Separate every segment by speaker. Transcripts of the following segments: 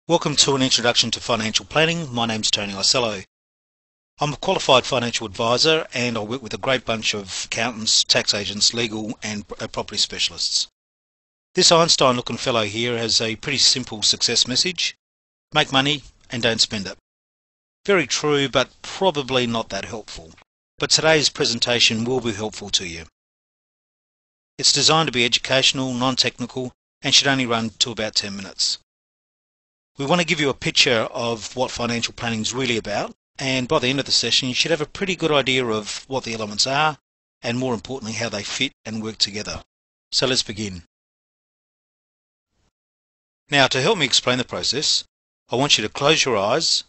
Speaker 1: Welcome to an introduction to financial planning. My name's Tony Isello. I'm a qualified financial advisor and I work with a great bunch of accountants, tax agents, legal and property specialists. This Einstein looking fellow here has a pretty simple success message. Make money and don't spend it. Very true, but probably not that helpful. But today's presentation will be helpful to you. It's designed to be educational, non-technical and should only run to about 10 minutes. We want to give you a picture of what financial planning is really about, and by the end of the session you should have a pretty good idea of what the elements are and more importantly how they fit and work together. So let's begin. Now, to help me explain the process, I want you to close your eyes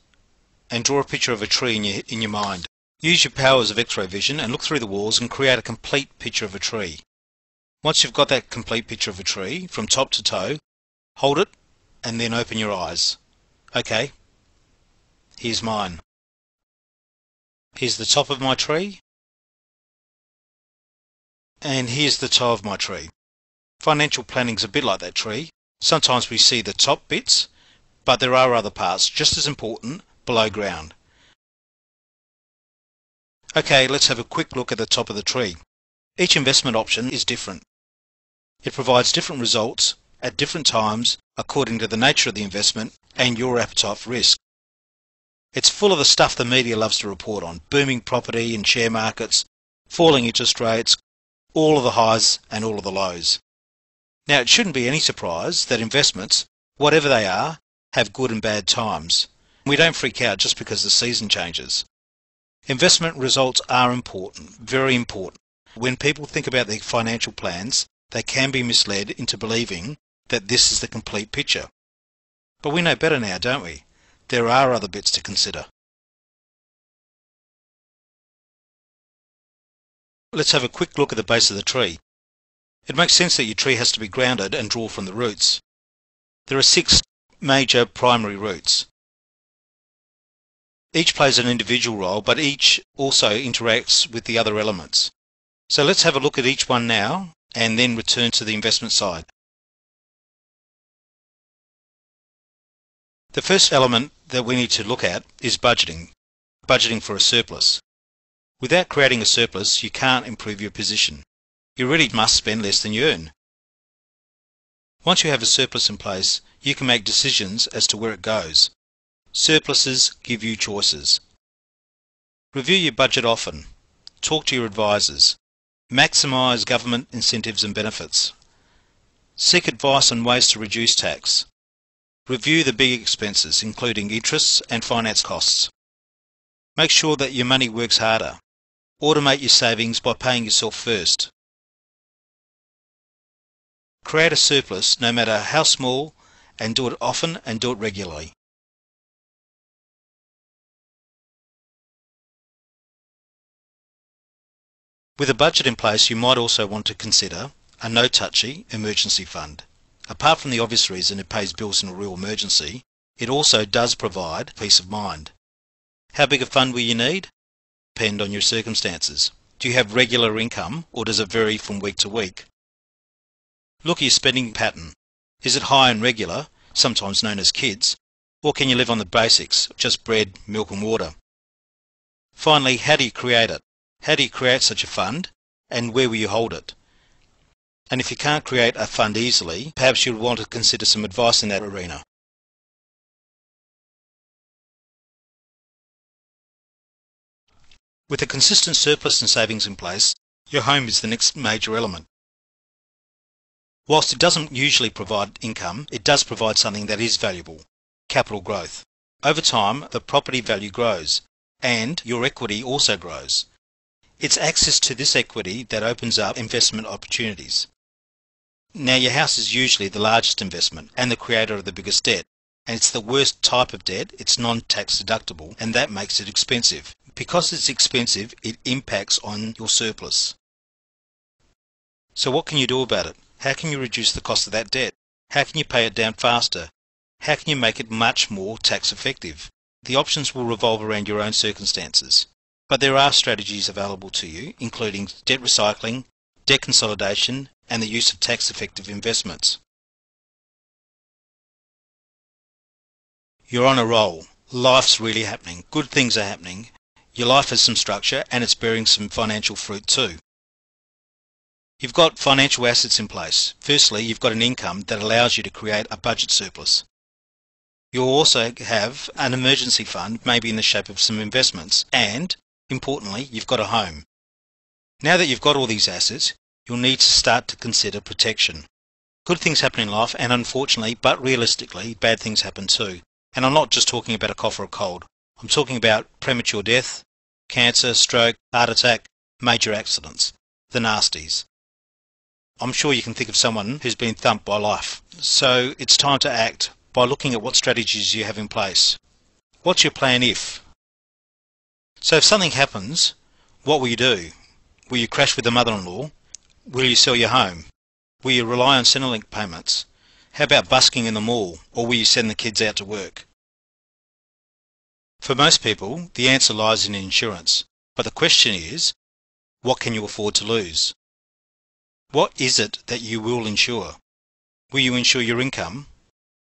Speaker 1: and draw a picture of a tree in your mind. Use your powers of X-ray vision and look through the walls and create a complete picture of a tree. Once you've got that complete picture of a tree from top to toe, hold it and then open your eyes. Okay, here's mine. Here's the top of my tree, and here's the toe of my tree. Financial planning's a bit like that tree. Sometimes we see the top bits, but there are other parts just as important below ground. Okay, let's have a quick look at the top of the tree. Each investment option is different. It provides different results at different times according to the nature of the investment and your appetite for risk. It's full of the stuff the media loves to report on: booming property and share markets, falling interest rates, all of the highs and all of the lows. Now, it shouldn't be any surprise that investments, whatever they are, have good and bad times. We don't freak out just because the season changes. Investment results are important, very important. When people think about their financial plans, they can be misled into believing that this is the complete picture. But we know better now, don't we? There are other bits to consider. Let's have a quick look at the base of the tree. It makes sense that your tree has to be grounded and draw from the roots. There are 6 major primary roots. Each plays an individual role, but each also interacts with the other elements. So let's have a look at each one now and then return to the investment side. The first element that we need to look at is budgeting. Budgeting for a surplus. Without creating a surplus, you can't improve your position. You really must spend less than you earn. Once you have a surplus in place, you can make decisions as to where it goes. Surpluses give you choices. Review your budget often. Talk to your advisors. Maximise government incentives and benefits. Seek advice on ways to reduce tax. Review the big expenses, including interests and finance costs. Make sure that your money works harder. Automate your savings by paying yourself first. Create a surplus, no matter how small, and do it often and do it regularly. With a budget in place, you might also want to consider a no-touchy emergency fund. Apart from the obvious reason it pays bills in a real emergency, it also does provide peace of mind. How big a fund will you need? Depend on your circumstances. Do you have regular income or does it vary from week to week? Look at your spending pattern. Is it high and regular, sometimes known as kids, or can you live on the basics, just bread, milk and water? Finally, how do you create it? How do you create such a fund and where will you hold it? And if you can't create a fund easily, perhaps you'll want to consider some advice in that arena. With a consistent surplus and savings in place, your home is the next major element. Whilst it doesn't usually provide income, it does provide something that is valuable: capital growth. Over time, the property value grows, and your equity also grows. It's access to this equity that opens up investment opportunities. Now, your house is usually the largest investment and the creator of the biggest debt, and it's the worst type of debt. It's non-tax deductible, and that makes it expensive. Because it's expensive, it impacts on your surplus. So what can you do about it? How can you reduce the cost of that debt? How can you pay it down faster? How can you make it much more tax effective? The options will revolve around your own circumstances. But there are strategies available to you, including debt recycling, debt consolidation, and the use of tax-effective investments. You're on a roll. Life's really happening. Good things are happening. Your life has some structure and it's bearing some financial fruit too. You've got financial assets in place. Firstly, you've got an income that allows you to create a budget surplus. You'll also have an emergency fund, maybe in the shape of some investments, and, importantly, you've got a home. Now that you've got all these assets, you'll need to start to consider protection. Good things happen in life, and unfortunately, but realistically, bad things happen too. And I'm not just talking about a cough or a cold. I'm talking about premature death, cancer, stroke, heart attack, major accidents, the nasties. I'm sure you can think of someone who's been thumped by life. So it's time to act by looking at what strategies you have in place. What's your plan if? So if something happens, what will you do? Will you crash with the mother-in-law? Will you sell your home? Will you rely on Centrelink payments? How about busking in the mall? Or will you send the kids out to work? For most people, the answer lies in insurance. But the question is, what can you afford to lose? What is it that you will insure? Will you insure your income?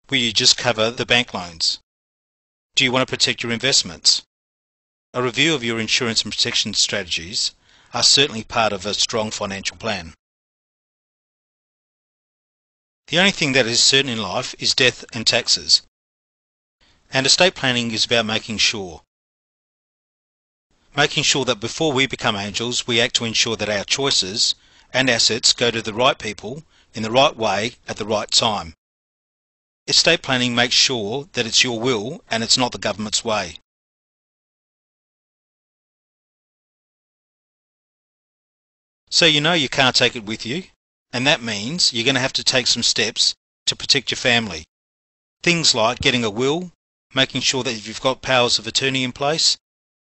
Speaker 1: Will you just cover the bank loans? Do you want to protect your investments? A review of your insurance and protection strategies are certainly part of a strong financial plan. The only thing that is certain in life is death and taxes. And estate planning is about making sure that before we become angels, we act to ensure that our choices and assets go to the right people in the right way at the right time. Estate planning makes sure that it's your will and it's not the government's way. So you know you can't take it with you, and that means you're going to have to take some steps to protect your family. Things like getting a will, making sure that you've got powers of attorney in place,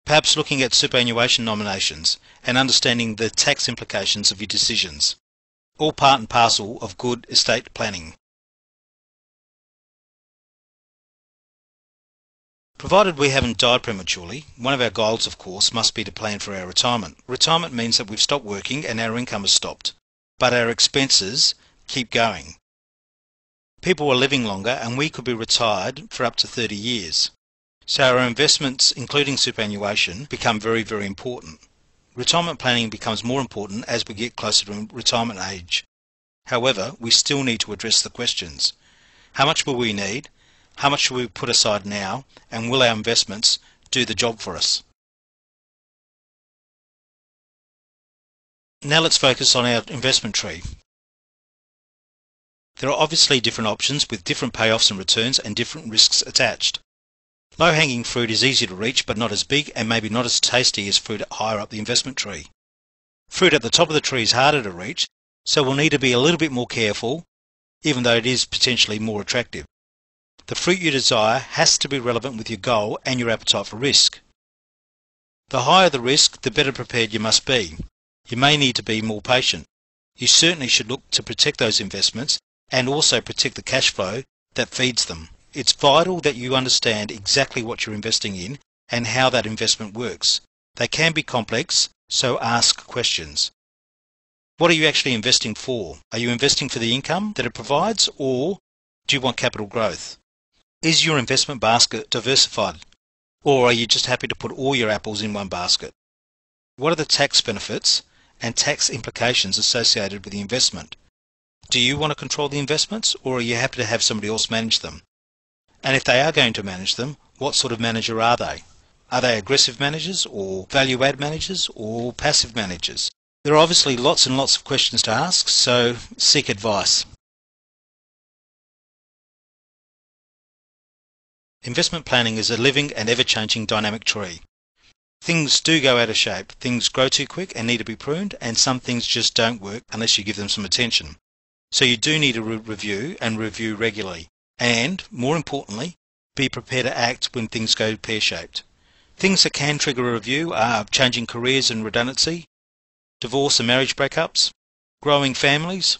Speaker 1: perhaps looking at superannuation nominations and understanding the tax implications of your decisions. All part and parcel of good estate planning. Provided we haven't died prematurely, one of our goals, of course, must be to plan for our retirement. Retirement means that we've stopped working and our income has stopped, but our expenses keep going. People are living longer and we could be retired for up to 30 years. So our investments, including superannuation, become very, very important. Retirement planning becomes more important as we get closer to retirement age. However, we still need to address the questions. How much will we need? How much should we put aside now? And will our investments do the job for us? Now let's focus on our investment tree. There are obviously different options with different payoffs and returns and different risks attached. Low-hanging fruit is easy to reach but not as big and maybe not as tasty as fruit higher up the investment tree. Fruit at the top of the tree is harder to reach, so we'll need to be a little bit more careful, even though it is potentially more attractive. The fruit you desire has to be relevant with your goal and your appetite for risk. The higher the risk, the better prepared you must be. You may need to be more patient. You certainly should look to protect those investments and also protect the cash flow that feeds them. It's vital that you understand exactly what you're investing in and how that investment works. They can be complex, so ask questions. What are you actually investing for? Are you investing for the income that it provides, or do you want capital growth? Is your investment basket diversified, or are you just happy to put all your apples in one basket? What are the tax benefits and tax implications associated with the investment? Do you want to control the investments, or are you happy to have somebody else manage them? And if they are going to manage them, what sort of manager are they? Are they aggressive managers, or value-add managers, or passive managers? There are obviously lots and lots of questions to ask, so seek advice. Investment planning is a living and ever-changing dynamic tree. Things do go out of shape, things grow too quick and need to be pruned, and some things just don't work unless you give them some attention. So you do need to review and review regularly. And, more importantly, be prepared to act when things go pear-shaped. Things that can trigger a review are changing careers and redundancy, divorce and marriage breakups, growing families,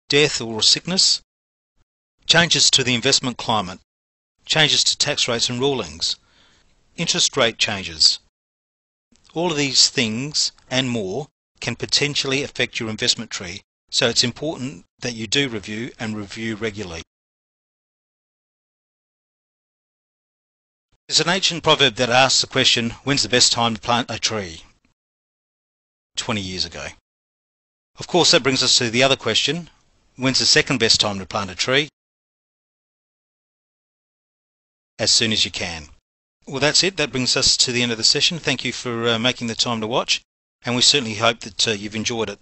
Speaker 1: death or sickness, changes to the investment climate, changes to tax rates and rulings, interest rate changes. All of these things and more can potentially affect your investment tree, so it's important that you do review and review regularly. There's an ancient proverb that asks the question, when's the best time to plant a tree? 20 years ago. Of course, that brings us to the other question, when's the second best time to plant a tree? As soon as you can. Well, that's it. That brings us to the end of the session. Thank you for making the time to watch, and we certainly hope that you've enjoyed it.